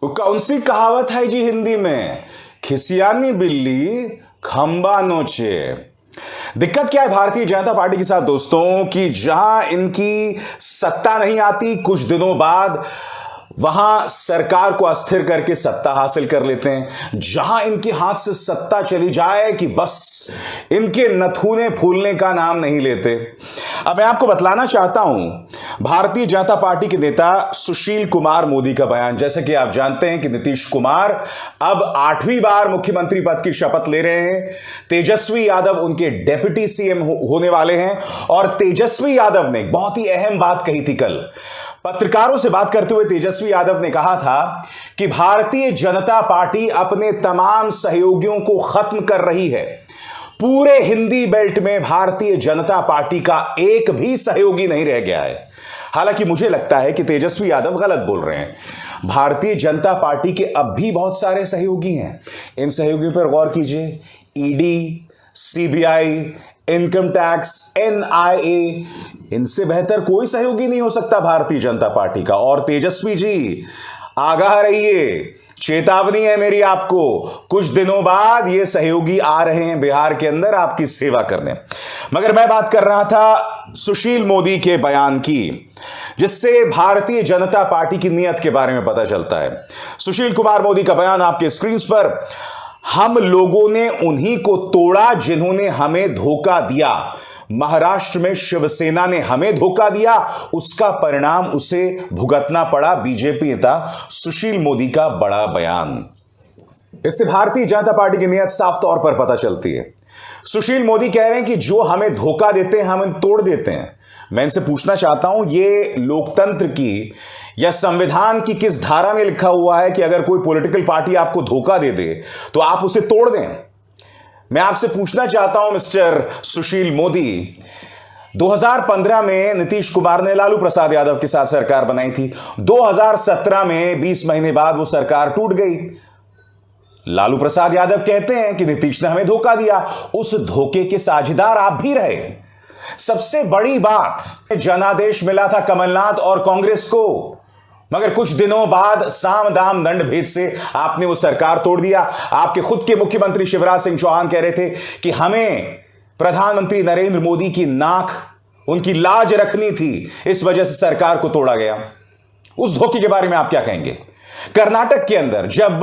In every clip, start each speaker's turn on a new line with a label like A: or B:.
A: वो कौन सी कहावत है जी हिंदी में, खिसियानी बिल्ली खंबा नोचे। दिक्कत क्या है भारतीय जनता पार्टी के साथ दोस्तों कि जहां इनकी सत्ता नहीं आती, कुछ दिनों बाद वहां सरकार को अस्थिर करके सत्ता हासिल कर लेते हैं। जहां इनके हाथ से सत्ता चली जाए कि बस इनके नथुने फूलने का नाम नहीं लेते। अब मैं आपको बतलाना चाहता हूं भारतीय जनता पार्टी के नेता सुशील कुमार मोदी का बयान। जैसे कि आप जानते हैं कि नीतीश कुमार अब 8वीं बार मुख्यमंत्री पद की शपथ ले रहे हैं। तेजस्वी यादव उनके डेप्यूटी सीएम होने वाले हैं। और तेजस्वी यादव ने बहुत ही अहम बात कही थी कल। पत्रकारों से बात करते हुए तेजस्वी यादव ने कहा था कि भारतीय जनता पार्टी अपने तमाम सहयोगियों को खत्म कर रही है। पूरे हिंदी बेल्ट में भारतीय जनता पार्टी का एक भी सहयोगी नहीं रह गया है। हालांकि मुझे लगता है कि तेजस्वी यादव गलत बोल रहे हैं। भारतीय जनता पार्टी के अब भी बहुत सारे सहयोगी हैं। इन सहयोगियों पर गौर कीजिए। ED, CBI, income tax, NIA, इनसे बेहतर कोई सहयोगी नहीं हो सकता भारतीय जनता पार्टी का। और तेजस्वी जी आगाह रहिए, चेतावनी है मेरी आपको, कुछ दिनों बाद ये सहयोगी आ रहे हैं बिहार के अंदर आपकी सेवा करने। मगर मैं बात कर रहा था सुशील मोदी के बयान की, जिससे भारतीय जनता पार्टी की नीयत के बारे में पता चलता है। सुशील कुमार मोदी का बयान आपके स्क्रीन पर। हम लोगों ने उन्हीं को तोड़ा जिन्होंने हमें धोखा दिया। महाराष्ट्र में शिवसेना ने हमें धोखा दिया, उसका परिणाम उसे भुगतना पड़ा। बीजेपी नेता सुशील मोदी का बड़ा बयान। इससे भारतीय जनता पार्टी की नीयत साफ तौर पर पता चलती है। सुशील मोदी कह रहे हैं कि जो हमें धोखा देते हैं हम तोड़ देते हैं। मैं इनसे पूछना चाहता हूं, ये लोकतंत्र की या संविधान की किस धारा में लिखा हुआ है कि अगर कोई पॉलिटिकल पार्टी आपको धोखा दे दे तो आप उसे तोड़ दें? मैं आपसे पूछना चाहता हूं मिस्टर सुशील मोदी, 2015 में नीतीश कुमार ने लालू प्रसाद यादव के साथ सरकार बनाई थी। 2017 में 20 महीने बाद वो सरकार टूट गई। लालू प्रसाद यादव कहते हैं कि नीतीश ने हमें धोखा दिया। उस धोखे के साझेदार आप भी रहे। सबसे बड़ी बात, जनादेश मिला था कमलनाथ और कांग्रेस को, मगर कुछ दिनों बाद साम दाम दंड भेद से आपने वो सरकार तोड़ दिया। आपके खुद के मुख्यमंत्री शिवराज सिंह चौहान कह रहे थे कि हमें प्रधानमंत्री नरेंद्र मोदी की नाक, उनकी लाज रखनी थी, इस वजह से सरकार को तोड़ा गया। उस धोखे के बारे में आप क्या कहेंगे? कर्नाटक के अंदर जब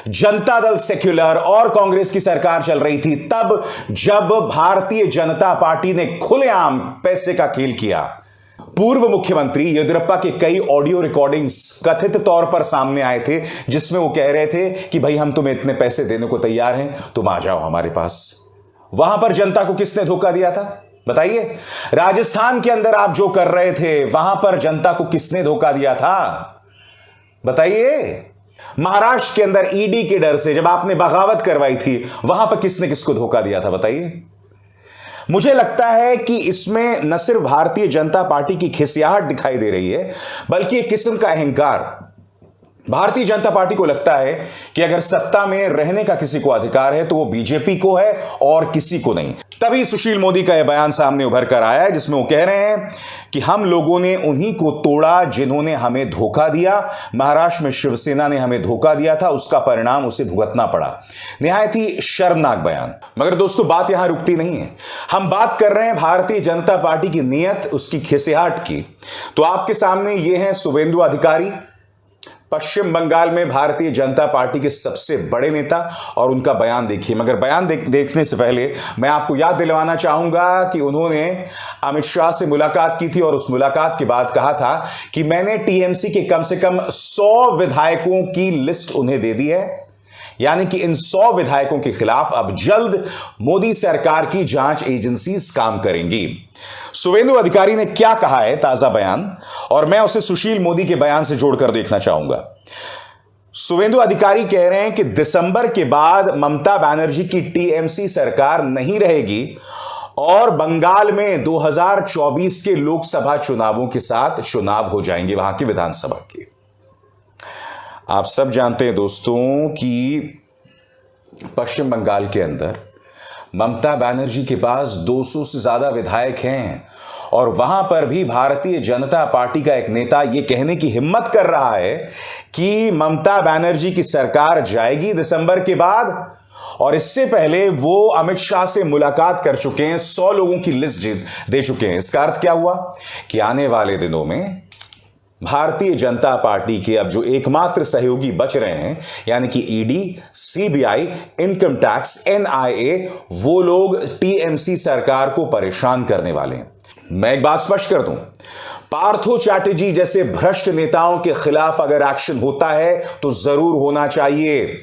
A: जनता दल सेक्युलर और कांग्रेस की सरकार चल रही थी, तब जब भारतीय जनता पार्टी ने खुलेआम पैसे का खेल किया, पूर्व मुख्यमंत्री येदियुरप्पा के कई ऑडियो रिकॉर्डिंग्स कथित तौर पर सामने आए थे, जिसमें वो कह रहे थे कि भाई हम तुम्हें इतने पैसे देने को तैयार हैं, तुम आ जाओ हमारे पास। वहां पर जनता को किसने धोखा दिया था बताइए? राजस्थान के अंदर आप जो कर रहे थे, वहां पर जनता को किसने धोखा दिया था बताइए? महाराष्ट्र के अंदर ईडी के डर से जब आपने बगावत करवाई थी, वहां पर किसने किसको धोखा दिया था बताइए? मुझे लगता है कि इसमें न सिर्फ भारतीय जनता पार्टी की खिसियाहट दिखाई दे रही है, बल्कि एक किस्म का अहंकार। भारतीय जनता पार्टी को लगता है कि अगर सत्ता में रहने का किसी को अधिकार है तो वो बीजेपी को है और किसी को नहीं। तभी सुशील मोदी का यह बयान सामने उभर कर आया है, जिसमें वो कह रहे हैं कि हम लोगों ने उन्हीं को तोड़ा जिन्होंने हमें धोखा दिया। महाराष्ट्र में शिवसेना ने हमें धोखा दिया था, उसका परिणाम उसे भुगतना पड़ा। निहायत ही शर्मनाक बयान। मगर दोस्तों बात यहां रुकती नहीं है। हम बात कर रहे हैं भारतीय जनता पार्टी की नीयत, उसकी खिसियाहट की। तो आपके सामने ये हैं शुवेंदु अधिकारी, पश्चिम बंगाल में भारतीय जनता पार्टी के सबसे बड़े नेता, और उनका बयान देखिए। मगर बयान देखने से पहले मैं आपको याद दिलवाना चाहूंगा कि उन्होंने अमित शाह से मुलाकात की थी और उस मुलाकात के बाद कहा था कि मैंने टीएमसी के कम से कम 100 विधायकों की लिस्ट उन्हें दे दी है। यानी कि इन 100 विधायकों के खिलाफ अब जल्द मोदी सरकार की जांच एजेंसीज काम करेंगी। शुवेंदु अधिकारी ने क्या कहा है, ताजा बयान, और मैं उसे सुशील मोदी के बयान से जोड़कर देखना चाहूंगा। शुवेंदु अधिकारी कह रहे हैं कि दिसंबर के बाद ममता बनर्जी की टीएमसी सरकार नहीं रहेगी और बंगाल में 2024 के लोकसभा चुनावों के साथ चुनाव हो जाएंगे, वहां की विधानसभा के। आप सब जानते हैं दोस्तों कि पश्चिम बंगाल के अंदर ममता बनर्जी के पास 200 से ज्यादा विधायक हैं और वहां पर भी भारतीय जनता पार्टी का एक नेता यह कहने की हिम्मत कर रहा है कि ममता बनर्जी की सरकार जाएगी दिसंबर के बाद, और इससे पहले वो अमित शाह से मुलाकात कर चुके हैं, 100 लोगों की लिस्ट दे चुके हैं। इसका अर्थ क्या हुआ कि आने वाले दिनों में भारतीय जनता पार्टी के अब जो एकमात्र सहयोगी बच रहे हैं, यानी कि ED, CBI, income tax, NIA, वो लोग टीएमसी सरकार को परेशान करने वाले हैं। मैं एक बात स्पष्ट कर दूं, पार्थो चैटर्जी जैसे भ्रष्ट नेताओं के खिलाफ अगर एक्शन होता है तो जरूर होना चाहिए,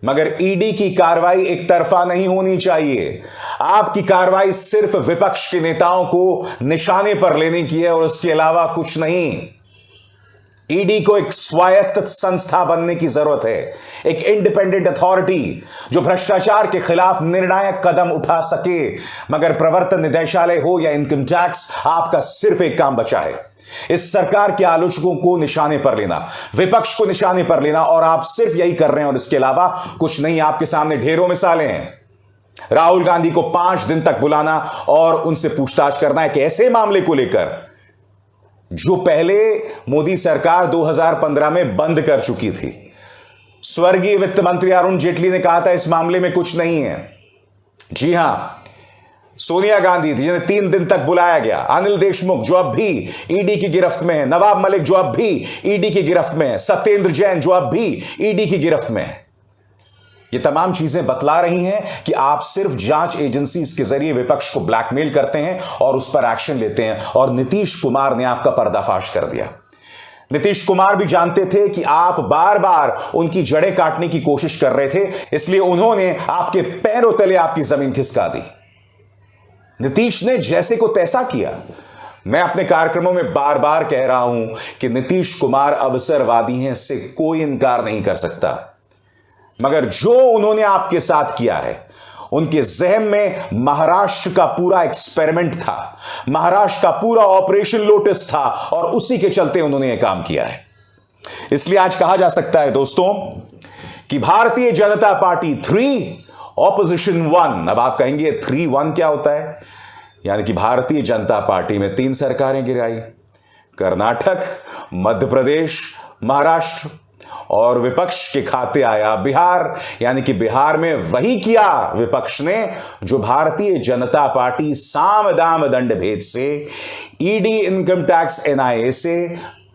A: मगर ईडी की कार्रवाई एक तरफा नहीं होनी चाहिए। आपकी कार्रवाई सिर्फ विपक्ष के नेताओं को निशाने पर लेने की है और उसके अलावा कुछ नहीं। ईडी को एक स्वायत्त संस्था बनने की जरूरत है, एक इंडिपेंडेंट अथॉरिटी जो भ्रष्टाचार के खिलाफ निर्णायक कदम उठा सके। मगर प्रवर्तन निदेशालय हो या इनकम टैक्स, आपका सिर्फ एक काम बचा है, इस सरकार के आलोचकों को निशाने पर लेना, विपक्ष को निशाने पर लेना, और आप सिर्फ यही कर रहे हैं और इसके अलावा कुछ नहीं। आपके सामने ढेरों मिसालें हैं। राहुल गांधी को 5 दिन तक बुलाना और उनसे पूछताछ करना एक ऐसे मामले को लेकर जो पहले मोदी सरकार 2015 में बंद कर चुकी थी। स्वर्गीय वित्त मंत्री अरुण जेटली ने कहा था इस मामले में कुछ नहीं है। जी हां, सोनिया गांधी थी जिन्हें 3 दिन तक बुलाया गया, अनिल देशमुख जो अब भी ईडी की गिरफ्त में है, नवाब मलिक जो अब भी ईडी की गिरफ्त में है, सत्येंद्र जैन जो अब भी ईडी की गिरफ्त में है। ये तमाम चीजें बतला रही हैं कि आप सिर्फ जांच एजेंसीज के जरिए विपक्ष को ब्लैकमेल करते हैं और उस पर एक्शन लेते हैं, और नीतीश कुमार ने आपका पर्दाफाश कर दिया। नीतीश कुमार भी जानते थे कि आप बार बार उनकी जड़ें काटने की कोशिश कर रहे थे, इसलिए उन्होंने आपके पैरों तले आपकी जमीन खिसका दी। नीतीश ने जैसे को तैसा किया। मैं अपने कार्यक्रमों में बार बार कह रहा हूं कि नीतीश कुमार अवसरवादी हैं, इससे कोई इनकार नहीं कर सकता, मगर जो उन्होंने आपके साथ किया है, उनके जहन में महाराष्ट्र का पूरा एक्सपेरिमेंट था, महाराष्ट्र का पूरा ऑपरेशन लोटस था, और उसी के चलते उन्होंने यह काम किया है। इसलिए आज कहा जा सकता है दोस्तों कि भारतीय जनता पार्टी 3 ऑपोजिशन 1। अब आप कहेंगे 3-1 क्या होता है? यानी कि भारतीय जनता पार्टी में 3 सरकारें गिराई, कर्नाटक, मध्य प्रदेश, महाराष्ट्र, और विपक्ष के खाते आया बिहार। यानी कि बिहार में वही किया विपक्ष ने जो भारतीय जनता पार्टी साम दाम दंड भेद से, ईडी, इनकम टैक्स, एनआईए से,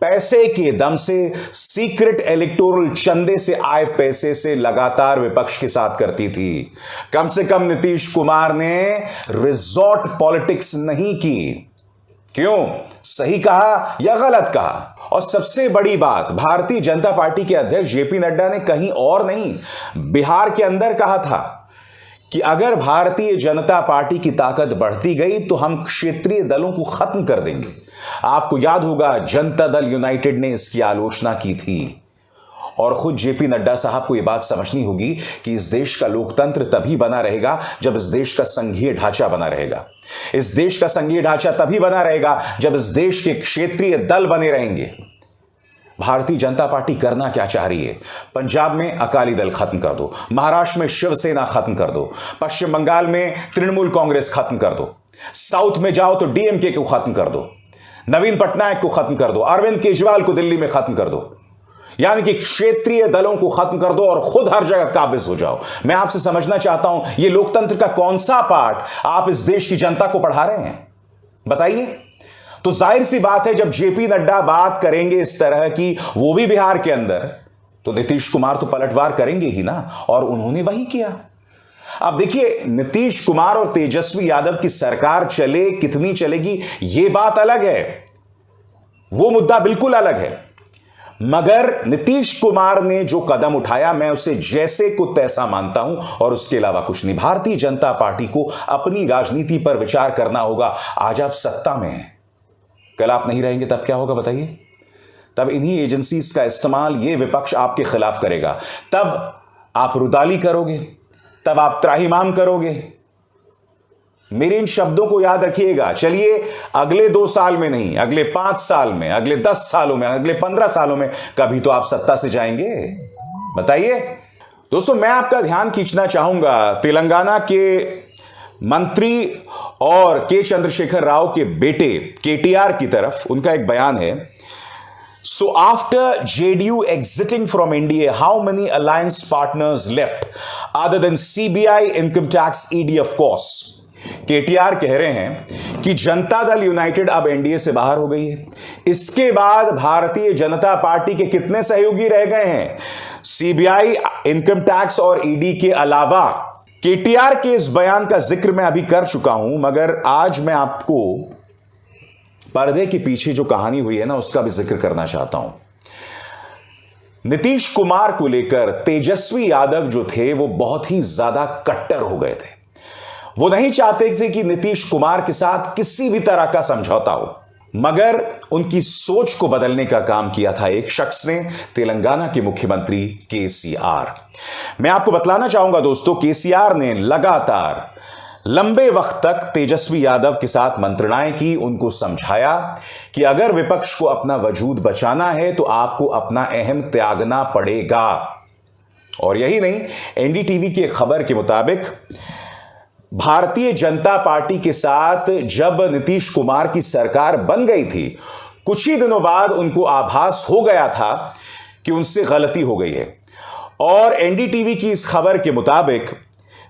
A: पैसे के दम से, सीक्रेट इलेक्टोरल चंदे से आए पैसे से लगातार विपक्ष के साथ करती थी। कम से कम नीतीश कुमार ने रिजॉर्ट पॉलिटिक्स नहीं की। क्यों? सही कहा या गलत कहा? और सबसे बड़ी बात, भारतीय जनता पार्टी के अध्यक्ष जेपी नड्डा ने कहीं और नहीं, बिहार के अंदर कहा था कि अगर भारतीय जनता पार्टी की ताकत बढ़ती गई तो हम क्षेत्रीय दलों को खत्म कर देंगे। आपको याद होगा जनता दल यूनाइटेड ने इसकी आलोचना की थी, और खुद जेपी नड्डा साहब को यह बात समझनी होगी कि इस देश का लोकतंत्र तभी बना रहेगा जब इस देश का संघीय ढांचा बना रहेगा। इस देश का संघीय ढांचा तभी बना रहेगा जब इस देश के क्षेत्रीय दल बने रहेंगे। भारतीय जनता पार्टी करना क्या चाह रही है? पंजाब में अकाली दल खत्म कर दो, महाराष्ट्र में शिवसेना खत्म कर दो, पश्चिम बंगाल में तृणमूल कांग्रेस खत्म कर दो, साउथ में जाओ तो डीएमके को खत्म कर दो, नवीन पटनायक को खत्म कर दो, अरविंद केजरीवाल को दिल्ली में खत्म कर दो। यानी कि क्षेत्रीय दलों को खत्म कर दो और खुद हर जगह काबिज हो जाओ। मैं आपसे समझना चाहता हूं, यह लोकतंत्र का कौन सा पार्ट आप इस देश की जनता को पढ़ा रहे हैं? बताइए। तो जाहिर सी बात है, जब जेपी नड्डा बात करेंगे इस तरह की, वो भी बिहार के अंदर, तो नीतीश कुमार तो पलटवार करेंगे ही ना, और उन्होंने वही किया। अब देखिए, नीतीश कुमार और तेजस्वी यादव की सरकार चले, कितनी चलेगी यह बात अलग है, वो मुद्दा बिल्कुल अलग है। मगर नीतीश कुमार ने जो कदम उठाया, मैं उसे जैसे को तैसा मानता हूं, और उसके अलावा कुछ नहीं। भारतीय जनता पार्टी को अपनी राजनीति पर विचार करना होगा। आज आप सत्ता में हैं, कल आप नहीं रहेंगे, तब क्या होगा बताइए? तब इन्हीं एजेंसीज का इस्तेमाल ये विपक्ष आपके खिलाफ करेगा, तब आप रुदाली करोगे, तब आप त्राहिमाम करोगे। मेरे इन शब्दों को याद रखिएगा। चलिए, अगले 2 साल में नहीं, अगले 5 साल में, अगले 10 सालों में, अगले 15 सालों में कभी तो आप सत्ता से जाएंगे, बताइए। दोस्तों, मैं आपका ध्यान खींचना चाहूंगा तेलंगाना के मंत्री और के चंद्रशेखर राव के बेटे केटीआर की तरफ उनका एक बयान है। So after JDU exiting from India, how many alliance partners left other than CBI, income tax, ED of course? KTR कह रहे हैं कि जनता दल यूनाइटेड अब एनडीए से बाहर हो गई है। इसके बाद भारतीय जनता पार्टी के कितने सहयोगी रह गए हैं? सीबीआई, इनकम टैक्स और ईडी के अलावा। केटीआर के इस बयान का जिक्र मैं अभी कर चुका हूं, मगर आज मैं आपको पर्दे के पीछे जो कहानी हुई है ना, उसका भी जिक्र करना चाहता हूं। नीतीश कुमार को लेकर तेजस्वी यादव जो थे वो बहुत ही ज्यादा कट्टर हो गए थे। वो नहीं चाहते थे कि नीतीश कुमार के साथ किसी भी तरह का समझौता हो, मगर उनकी सोच को बदलने का काम किया था एक शख्स ने, तेलंगाना के मुख्यमंत्री केसीआर। मैं आपको बतलाना चाहूंगा दोस्तों, केसीआर ने लगातार लंबे वक्त तक तेजस्वी यादव के साथ मंत्रणाएं की, उनको समझाया कि अगर विपक्ष को अपना वजूद बचाना है तो आपको अपना अहम त्यागना पड़ेगा। और यही नहीं, एनडीटीवी की एक खबर के मुताबिक भारतीय जनता पार्टी के साथ जब नीतीश कुमार की सरकार बन गई थी, कुछ ही दिनों बाद उनको आभास हो गया था कि उनसे गलती हो गई है। और एनडीटीवी की इस खबर के मुताबिक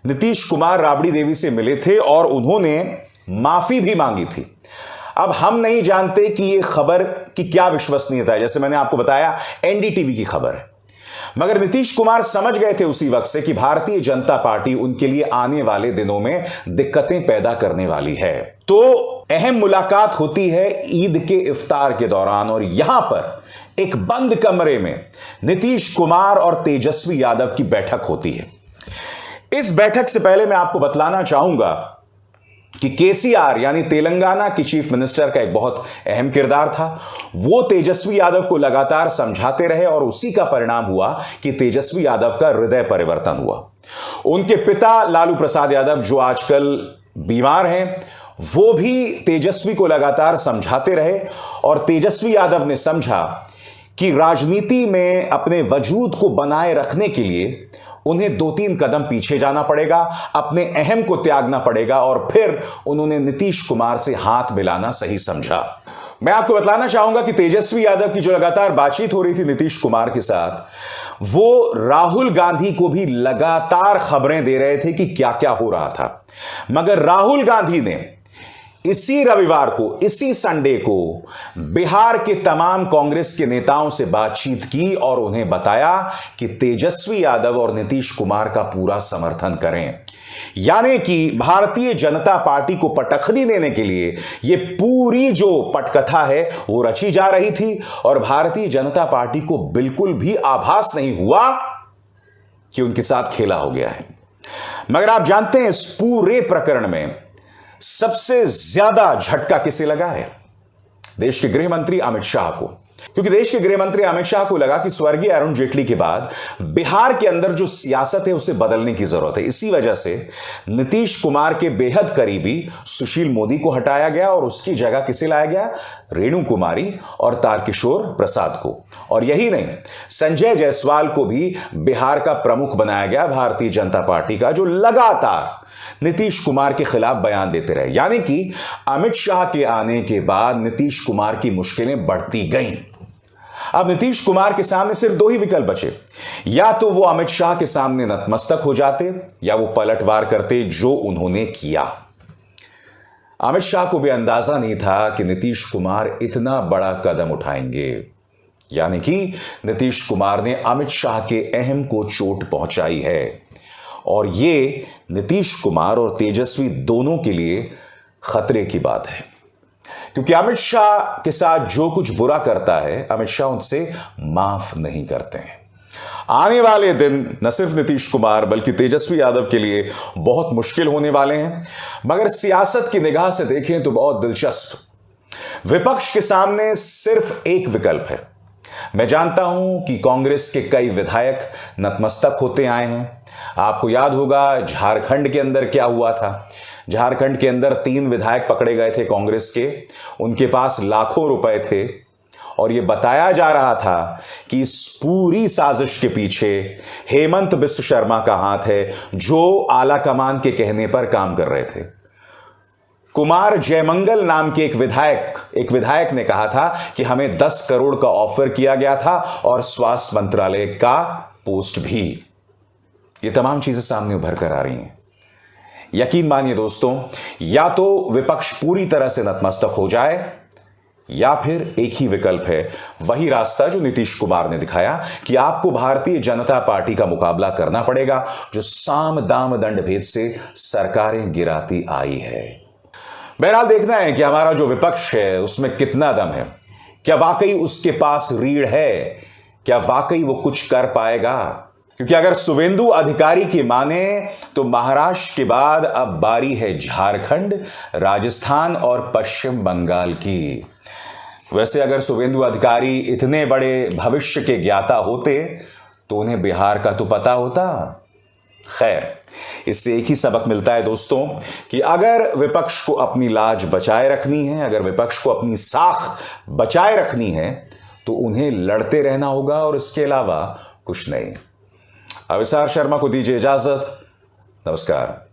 A: नीतीश कुमार राबड़ी देवी से मिले थे और उन्होंने माफी भी मांगी थी। अब हम नहीं जानते कि यह खबर की क्या विश्वसनीयता है, जैसे मैंने आपको बताया एनडीटीवी की खबर है, मगर नीतीश कुमार समझ गए थे उसी वक्त से कि भारतीय जनता पार्टी उनके लिए आने वाले दिनों में दिक्कतें पैदा करने वाली है। तो अहम मुलाकात होती है ईद के इफ्तार के दौरान, और यहां पर एक बंद कमरे में नीतीश कुमार और तेजस्वी यादव की बैठक होती है। इस बैठक से पहले मैं आपको बतलाना चाहूंगा कि केसीआर यानी तेलंगाना की चीफ मिनिस्टर का एक बहुत अहम किरदार था। वो तेजस्वी यादव को लगातार समझाते रहे और उसी का परिणाम हुआ कि तेजस्वी यादव का हृदय परिवर्तन हुआ। उनके पिता लालू प्रसाद यादव जो आजकल बीमार हैं, वो भी तेजस्वी को लगातार समझाते रहे और तेजस्वी यादव ने समझा कि राजनीति में अपने वजूद को बनाए रखने के लिए उन्हें 2-3 कदम पीछे जाना पड़ेगा, अपने अहम को त्यागना पड़ेगा, और फिर उन्होंने नीतीश कुमार से हाथ मिलाना सही समझा। मैं आपको बताना चाहूंगा कि तेजस्वी यादव की जो लगातार बातचीत हो रही थी नीतीश कुमार के साथ, वो राहुल गांधी को भी लगातार खबरें दे रहे थे कि क्या क्या हो रहा था। मगर राहुल गांधी ने इसी रविवार को, इसी संडे को बिहार के तमाम कांग्रेस के नेताओं से बातचीत की और उन्हें बताया कि तेजस्वी यादव और नीतीश कुमार का पूरा समर्थन करें। यानी कि भारतीय जनता पार्टी को पटखनी देने के लिए यह पूरी जो पटकथा है वो रची जा रही थी, और भारतीय जनता पार्टी को बिल्कुल भी आभास नहीं हुआ कि उनके साथ खेला हो गया है। मगर आप जानते हैं इस पूरे प्रकरण में सबसे ज्यादा झटका किसे लगा है? देश के गृह मंत्री अमित शाह को। क्योंकि देश के गृह मंत्री अमित शाह को लगा कि स्वर्गीय अरुण जेटली के बाद बिहार के अंदर जो सियासत है उसे बदलने की जरूरत है। इसी वजह से नीतीश कुमार के बेहद करीबी सुशील मोदी को हटाया गया और उसकी जगह किसे लाया गया? रेणु कुमारी और तारकिशोर प्रसाद को। और यही नहीं, संजय जायसवाल को भी बिहार का प्रमुख बनाया गया भारतीय जनता पार्टी का, जो लगातार नीतीश कुमार के खिलाफ बयान देते रहे। यानी कि अमित शाह के आने के बाद नीतीश कुमार की मुश्किलें बढ़ती गईं। अब नीतीश कुमार के सामने सिर्फ 2 ही विकल्प बचे, या तो वो अमित शाह के सामने नतमस्तक हो जाते या वो पलटवार करते, जो उन्होंने किया। अमित शाह को भी अंदाजा नहीं था कि नीतीश कुमार इतना बड़ा कदम उठाएंगे। यानी कि नीतीश कुमार ने अमित शाह के अहम को चोट पहुंचाई है, और ये नीतीश कुमार और तेजस्वी दोनों के लिए खतरे की बात है। क्योंकि अमित शाह के साथ जो कुछ बुरा करता है, अमित शाह उनसे माफ नहीं करते हैं। आने वाले दिन न सिर्फ नीतीश कुमार बल्कि तेजस्वी यादव के लिए बहुत मुश्किल होने वाले हैं। मगर सियासत की निगाह से देखें तो बहुत दिलचस्प। विपक्ष के सामने सिर्फ एक विकल्प है। मैं जानता हूं कि कांग्रेस के कई विधायक नतमस्तक होते आए हैं। आपको याद होगा झारखंड के अंदर क्या हुआ था। झारखंड के अंदर 3 विधायक पकड़े गए थे कांग्रेस के, उनके पास लाखों रुपए थे और यह बताया जा रहा था कि इस पूरी साजिश के पीछे हेमंत बिस्व शर्मा का हाथ है, जो आला कमान के कहने पर काम कर रहे थे। कुमार जयमंगल नाम के एक विधायक ने कहा था कि हमें 10 करोड़ का ऑफर किया गया था और स्वास्थ्य मंत्रालय का पोस्ट भी। ये तमाम चीजें सामने उभर कर आ रही हैं। यकीन मानिए दोस्तों, या तो विपक्ष पूरी तरह से नतमस्तक हो जाए या फिर एक ही विकल्प है, वही रास्ता जो नीतीश कुमार ने दिखाया कि आपको भारतीय जनता पार्टी का मुकाबला करना पड़ेगा, जो साम दाम दंड भेद से सरकारें गिराती आई है। बहरहाल देखना है कि हमारा जो विपक्ष है उसमें कितना दम है, क्या वाकई उसके पास रीढ़ है, क्या वाकई वो कुछ कर पाएगा। क्योंकि अगर शुवेंदु अधिकारी की माने तो महाराष्ट्र के बाद अब बारी है झारखंड, राजस्थान और पश्चिम बंगाल की। वैसे अगर शुवेंदु अधिकारी इतने बड़े भविष्य के ज्ञाता होते तो उन्हें बिहार का तो पता होता। खैर, इससे एक ही सबक मिलता है दोस्तों कि अगर विपक्ष को अपनी लाज बचाए रखनी है, अगर विपक्ष को अपनी साख बचाए रखनी है तो उन्हें लड़ते रहना होगा और इसके अलावा कुछ नहीं। अविसार शर्मा को दीजिए इजाजत। नमस्कार।